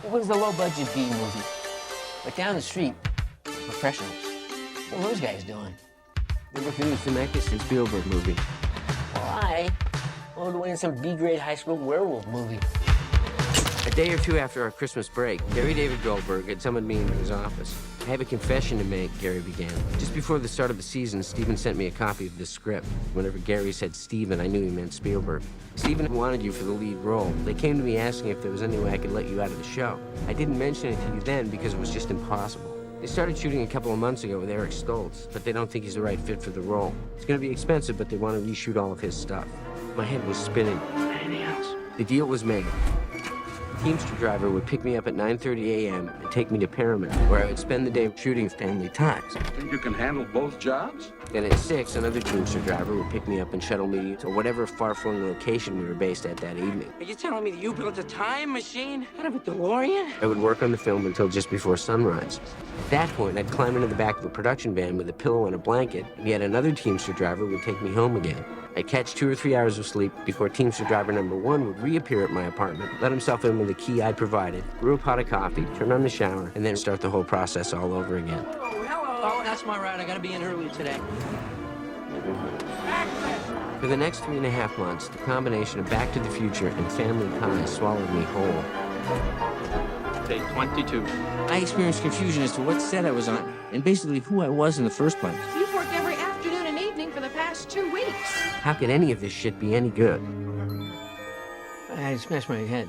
It was the low-budget B movie. But down the street, professionals. What are those guys doing? They're working in Zemeckis and Spielberg movie. Well, I wanted to win some B-grade high school werewolf movie. A day or two after our Christmas break, Gary David Goldberg had summoned me into his office. I have a confession to make, Gary began. Just before the start of the season, Steven sent me a copy of this script. Whenever Gary said Steven, I knew he meant Spielberg. Steven wanted you for the lead role. They came to me asking if there was any way I could let you out of the show. I didn't mention it to you then because it was just impossible. They started shooting a couple of months ago with Eric Stoltz, but they don't think he's the right fit for the role. It's gonna be expensive, but they want to reshoot all of his stuff. My head was spinning. Anything else? The deal was made. Teamster driver would pick me up at 9:30 a.m. and take me to Paramount, where I would spend the day shooting Family Ties. Think you can handle both jobs? Then at 6, another Teamster driver would pick me up and shuttle me to whatever far-flung location we were based at that evening. Are you telling me that you built a time machine out of a DeLorean? I would work on the film until just before sunrise. At that point, I'd climb into the back of a production van with a pillow and a blanket, and yet another Teamster driver would take me home again. I'd catch 2 or 3 hours of sleep before Teamster driver number 1 would reappear at my apartment, let himself in with the key I'd provided, brew a pot of coffee, turn on the shower, and then start the whole process all over again. Oh, that's my route. I gotta be in early today. For the next 3.5 months, the combination of Back to the Future and Family Ties swallowed me whole. Take 22. I experienced confusion as to what set I was on and basically who I was in the first place. You've worked every afternoon and evening for the past 2 weeks. How could any of this shit be any good? I smashed my head.